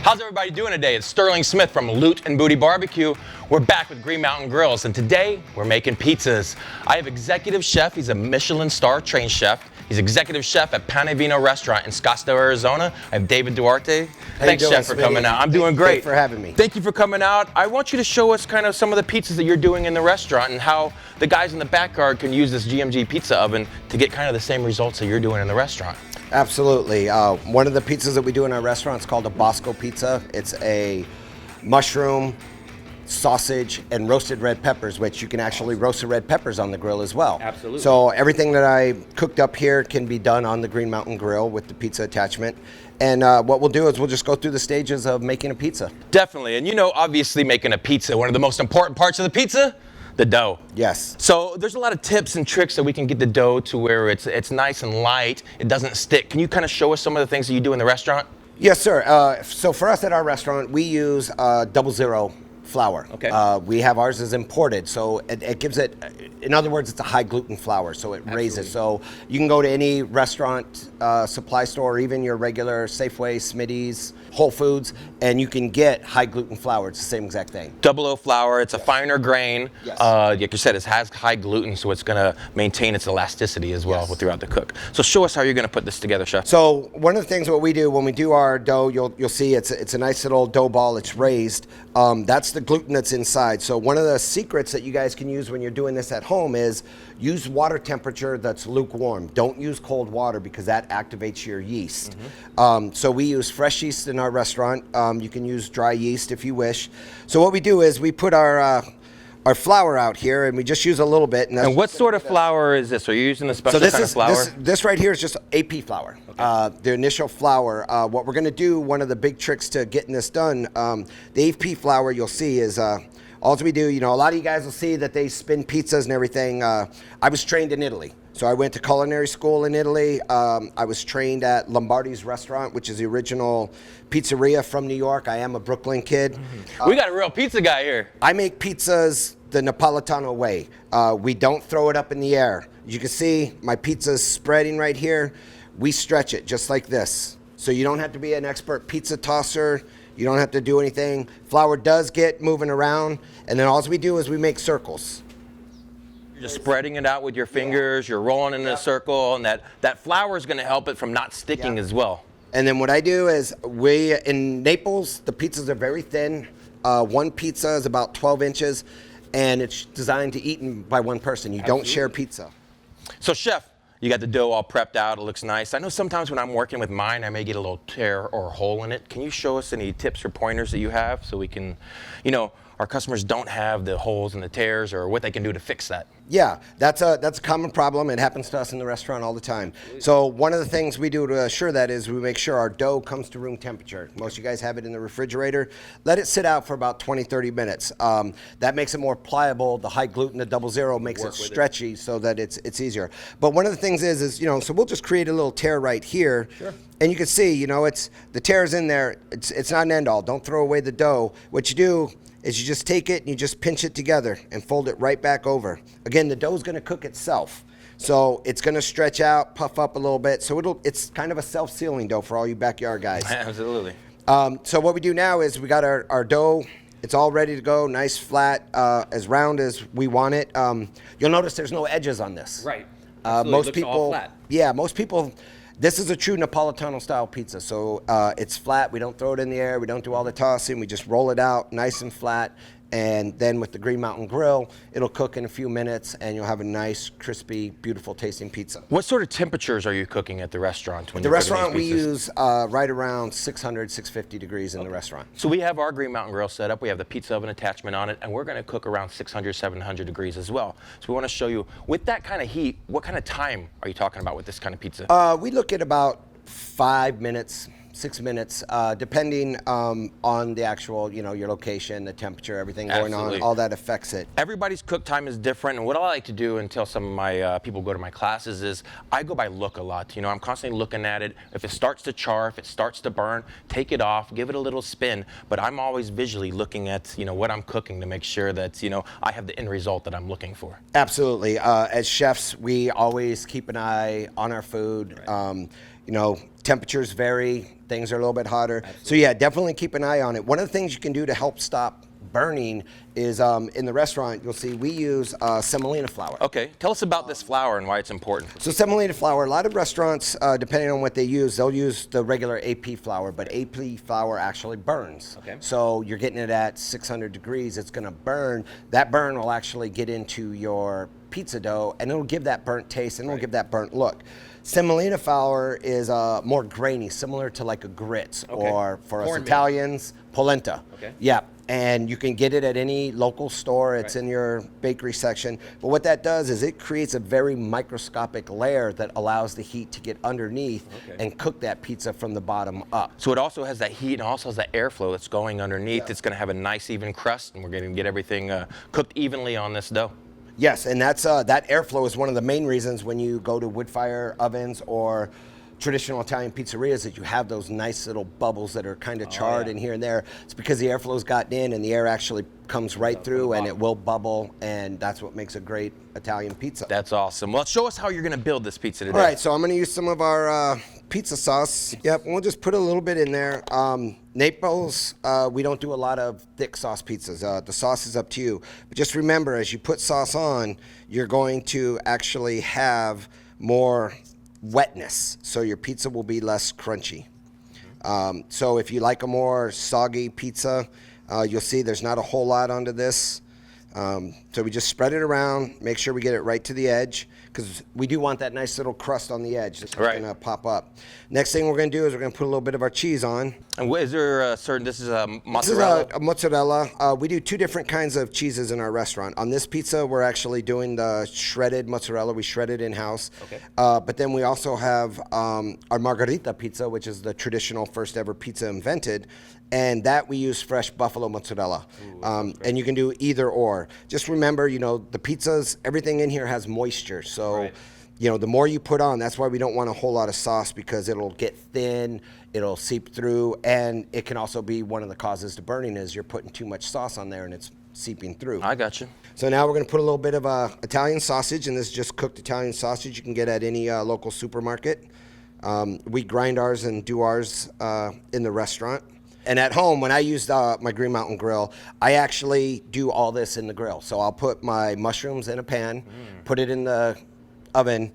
How's everybody doing today? It's Sterling Smith from Loot N Booty BBQ. We're back with Green Mountain Grills, and today we're making pizzas. I have executive chef. He's a Michelin star trained chef. He's executive chef at Pane Vino restaurant in Scottsdale, Arizona. I have David Duarte. Thanks, Chef, for coming out. I'm doing great. Thanks for having me. Thank you for coming out. I want you to show us kind of some of the pizzas that you're doing in the restaurant and how the guys in the backyard can use this GMG pizza oven to get kind of the same results that you're doing in the restaurant. Absolutely. One of the pizzas that we do in our restaurant is called a Bosco Pizza. It's a mushroom, sausage, and roasted red peppers, which you can actually roast the red peppers on the grill as well. Absolutely. So everything that I cooked up here can be done on the Green Mountain Grill with the pizza attachment. And what we'll do is we'll just go through the stages of making a pizza. Definitely. And you know, obviously making a pizza, one of the most important parts of the pizza, the dough. Yes. So there's a lot of tips and tricks that we can get the dough to where it's nice and light, it doesn't stick. Can you kind of show us some of the things that you do in the restaurant? Yes, sir. So for us at our restaurant, we use 00 flour. Okay. We have ours is imported, so it gives it, in other words, it's a high gluten flour, so it raises. So you can go to any restaurant, supply store, or even your regular Safeway, Smitty's, Whole Foods, and you can get high gluten flour. It's the same exact thing. 00 flour, it's a finer grain. Yes. Like you said, it has high gluten, so it's going to maintain its elasticity as well throughout the cook. So show us how you're going to put this together, Chef. So one of the things what we do when we do our dough, you'll see it's a nice little dough ball. It's raised. That's the gluten that's inside. So one of the secrets that you guys can use when you're doing this at home is use water temperature that's lukewarm. Don't use cold water because that activates your yeast. So we use fresh yeast in our restaurant. You can use dry yeast if you wish. So what we do is we put our flour out here, and we just use a little bit. And what sort of flour is this? Are you using the special kind of flour? This right here is just AP flour, the initial flour. What we're going to do, one of the big tricks to getting this done, the AP flour you'll see is all we do, you know, a lot of you guys will see that they spin pizzas and everything. I was trained in Italy. So I went to culinary school in Italy. I was trained at Lombardi's Restaurant, which is the original pizzeria from New York. I am a Brooklyn kid. We got a real pizza guy here. I make pizzas the Napolitano way. We don't throw it up in the air. You can see my pizza's spreading right here. We stretch it just like this. So you don't have to be an expert pizza tosser. You don't have to do anything. Flour does get moving around, and then all we do is we make circles. You're just spreading it out with your fingers, you're rolling in a circle, and that flour is going to help it from not sticking as well. And then what I do is in Naples, the pizzas are very thin. One pizza is about 12 inches, and it's designed to eat by one person. You don't share pizza. So Chef, you got the dough all prepped out, it looks nice. I know sometimes when I'm working with mine, I may get a little tear or hole in it. Can you show us any tips or pointers that you have so we can, you know, our customers don't have the holes and the tears, or what they can do to fix that? Yeah, that's a common problem. It happens to us in the restaurant all the time. So one of the things we do to assure that is we make sure our dough comes to room temperature. Most of you guys have it in the refrigerator. Let it sit out for about 20-30 minutes. That makes it more pliable. The high gluten, the 00 makes it stretchy so that it's easier. But one of the things is you know, so we'll just create a little tear right here. Sure. And you can see, you know, the tear is in there. It's not an end all. Don't throw away the dough. What you do is you just take it and you just pinch it together and fold it right back over. Again, the dough is going to cook itself. So it's going to stretch out, puff up a little bit. So it's kind of a self-sealing dough for all you backyard guys. Absolutely. So what we do now is we got our dough. It's all ready to go, nice, flat, as round as we want it. You'll notice there's no edges on this. Right. Most people, all flat. Yeah, most people, this is a true Napolitano style pizza. So it's flat. We don't throw it in the air. We don't do all the tossing. We just roll it out nice and flat. And then with the Green Mountain Grill, it'll cook in a few minutes, and you'll have a nice, crispy, beautiful tasting pizza. What sort of temperatures are you cooking at the restaurant? At the restaurant, we use right around 600, 650 degrees in the restaurant. So we have our Green Mountain Grill set up. We have the pizza oven attachment on it, and we're going to cook around 600, 700 degrees as well. So we want to show you, with that kind of heat, what kind of time are you talking about with this kind of pizza? We look at about 5 minutes. 6 minutes, depending on the actual, you know, your location, the temperature, everything going on, all that affects it. Everybody's cook time is different, and what I like to do until some of my people go to my classes is I go by look a lot. You know, I'm constantly looking at it. If it starts to char, if it starts to burn, take it off, give it a little spin, but I'm always visually looking at, you know, what I'm cooking to make sure that, you know, I have the end result that I'm looking for. Absolutely. As chefs, we always keep an eye on our food. Right. You know, temperatures vary, things are a little bit hotter. Absolutely. So yeah, definitely keep an eye on it. One of the things you can do to help stop burning is in the restaurant, you'll see we use semolina flour. Okay, tell us about this flour and why it's important. So semolina flour, a lot of restaurants, depending on what they use, they'll use the regular AP flour, but AP flour actually burns. Okay. So you're getting it at 600 degrees, it's gonna burn. That burn will actually get into your pizza dough and it'll give that burnt taste and it'll give that burnt look. Semolina flour is more grainy, similar to like a grits, or for us Italians, polenta. Okay. Yeah, and you can get it at any local store. It's in your bakery section. But what that does is it creates a very microscopic layer that allows the heat to get underneath and cook that pizza from the bottom up. So it also has that heat and also has that airflow that's going underneath. It's going to have a nice even crust, and we're going to get everything cooked evenly on this dough. Yes, and that's that airflow is one of the main reasons when you go to wood fire ovens or traditional Italian pizzerias that you have those nice little bubbles that are kind of charred in here and there. It's because the airflow's gotten in and the air actually comes right through and it will bubble, and that's what makes a great Italian pizza. That's awesome. Well, show us how you're going to build this pizza today. All right, so I'm going to use some of our pizza sauce. Yep, we'll just put a little bit in there. Naples, we don't do a lot of thick sauce pizzas. The sauce is up to you. But just remember, as you put sauce on, you're going to actually have more wetness, so your pizza will be less crunchy. So if you like a more soggy pizza, you'll see there's not a whole lot onto this. So we just spread it around, make sure we get it right to the edge, because we do want that nice little crust on the edge that's going to pop up. Next thing we're going to do is we're going to put a little bit of our cheese on. And is there a certain, this is a mozzarella? This is a mozzarella. We do two different kinds of cheeses in our restaurant. On this pizza, we're actually doing the shredded mozzarella. We shred it in-house. Okay. But then we also have our margherita pizza, which is the traditional first ever pizza invented. And that we use fresh buffalo mozzarella. Ooh, and you can do either or. Just remember, you know, the pizzas, everything in here has moisture. So, you know, the more you put on, that's why we don't want a whole lot of sauce, because it'll get thin, it'll seep through, and it can also be one of the causes to burning is you're putting too much sauce on there and it's seeping through. I got you. So now we're going to put a little bit of Italian sausage, and this is just cooked Italian sausage you can get at any local supermarket. We grind ours and do ours in the restaurant. And at home, when I use my Green Mountain grill, I actually do all this in the grill. So I'll put my mushrooms in a pan, put it in the oven,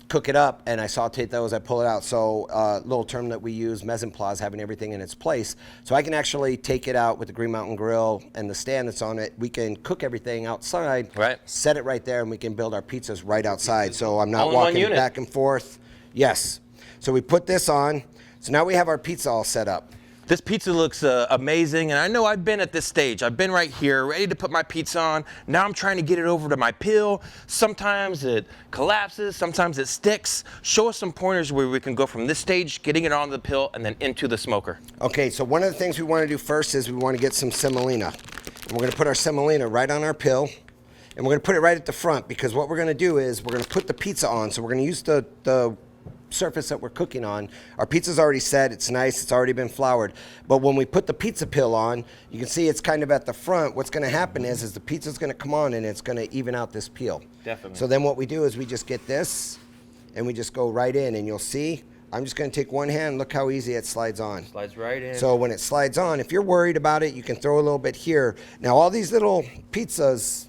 cook it up, and I saute those, I pull it out. So little term that we use, mise en place, having everything in its place. So I can actually take it out with the Green Mountain grill and the stand that's on it. We can cook everything outside, set it right there, and we can build our pizzas right outside. So I'm not walking back and forth. Yes. So we put this on. So now we have our pizza all set up. This pizza looks amazing, and I know I've been at this stage. I've been right here, ready to put my pizza on. Now I'm trying to get it over to my pill. Sometimes it collapses, sometimes it sticks. Show us some pointers where we can go from this stage, getting it onto the pill, and then into the smoker. Okay, so one of the things we want to do first is we want to get some semolina. And we're going to put our semolina right on our pill, and we're going to put it right at the front, because what we're going to do is we're going to put the pizza on. So we're going to use the surface that we're cooking on. Our pizza's already set, it's nice, it's already been floured. But when we put the pizza pill on, you can see it's kind of at the front. What's gonna happen is the pizza's gonna come on and it's gonna even out this peel. Definitely. So then what we do is we just get this and we just go right in, and you'll see, I'm just gonna take one hand, look how easy it slides on. Slides right in. So when it slides on, if you're worried about it, you can throw a little bit here. Now all these little pizzas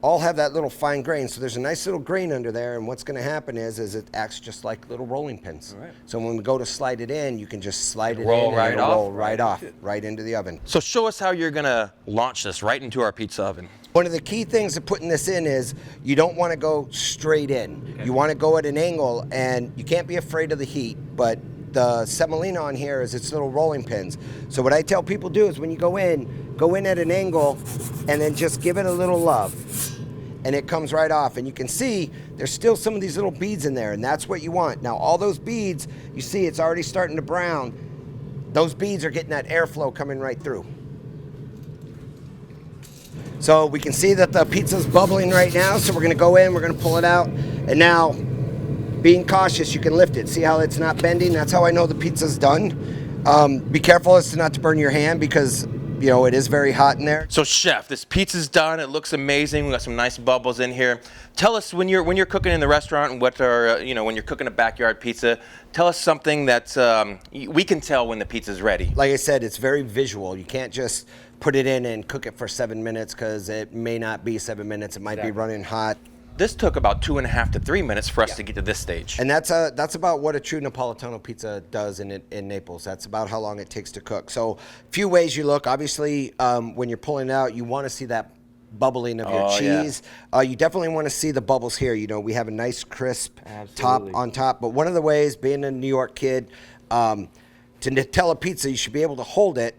all have that little fine grain, so there's a nice little grain under there, and what's going to happen is it acts just like little rolling pins. Right. So when we go to slide it in, you can just slide it in and it'll roll right off, right into the oven. So show us how you're going to launch this right into our pizza oven. One of the key things to putting this in is you don't want to go straight in. Okay. You want to go at an angle, and you can't be afraid of the heat, but the semolina on here is its little rolling pins. So what I tell people do is when you go in at an angle and then just give it a little love, and it comes right off. And you can see there's still some of these little beads in there, and that's what you want. Now all those beads, you see it's already starting to brown. Those beads are getting that airflow coming right through. So we can see that the pizza's bubbling right now, so we're gonna go in, we're gonna pull it out, and now, being cautious, you can lift it. See how it's not bending? That's how I know the pizza's done. Be careful as to not to burn your hand, because you know, it is very hot in there. So chef, this pizza's done. It looks amazing. We got some nice bubbles in here. Tell us when you're cooking in the restaurant and what are when you're cooking a backyard pizza. Tell us something that we can tell when the pizza's ready. Like I said, it's very visual. You can't just put it in and cook it for 7 minutes because it may not be 7 minutes. It might be running hot. This took about 2.5 to 3 minutes for us to get to this stage. And that's about what a true Napolitano pizza does in Naples. That's about how long it takes to cook. So a few ways you look. Obviously, when you're pulling it out, you want to see that bubbling of your cheese. Yeah. You definitely want to see the bubbles here. You know, we have a nice crisp top on top. But one of the ways, being a New York kid, to Nutella pizza, you should be able to hold it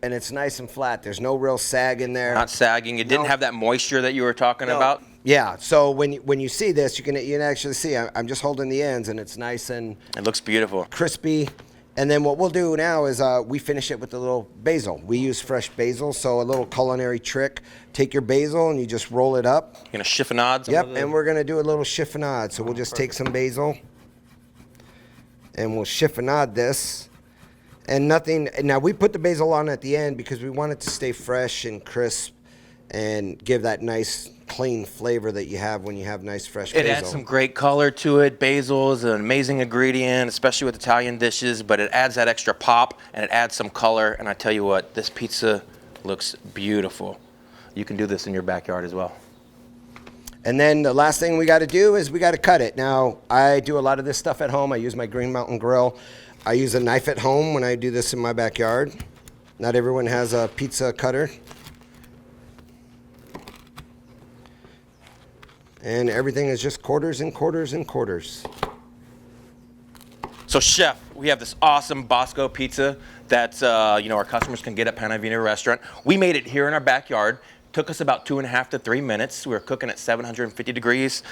and it's nice and flat. There's no real sag in there. Not sagging. It didn't have that moisture that you were talking about. Yeah, so when you see this, you can actually see I'm just holding the ends, and it's nice and it looks beautiful, crispy. And then what we'll do now is we finish it with a little basil. We use fresh basil, so a little culinary trick. Take your basil and you just roll it up. You're gonna chiffonade. Yep, and we're gonna do a little chiffonade. So we'll just take some basil and we'll chiffonade this. And nothing. Now we put the basil on at the end because we want it to stay fresh and crisp and give that nice clean flavor that you have when you have nice fresh basil. It adds some great color to it. Basil is an amazing ingredient, especially with Italian dishes, but it adds that extra pop and it adds some color. And I tell you what, this pizza looks beautiful. You can do this in your backyard as well. And then the last thing we got to do is we got to cut it. Now, I do a lot of this stuff at home. I use my Green Mountain Grill. I use a knife at home when I do this in my backyard. Not everyone has a pizza cutter. And everything is just quarters and quarters and quarters. So chef, we have this awesome Bosco pizza that our customers can get at Pane Vino restaurant. We made it here in our backyard. Took us about 2.5 to 3 minutes. We were cooking at 750 degrees.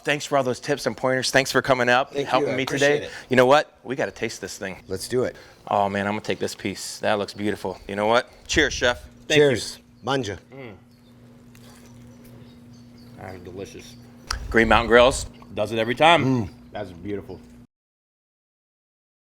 Thanks for all those tips and pointers. Thanks for coming up and helping me today. You know what? We got to taste this thing. Let's do it. Oh man, I'm gonna take this piece. That looks beautiful. You know what? Cheers, chef. Thank Cheers. Manja. Delicious. Green Mountain Grills does it every time. That's beautiful.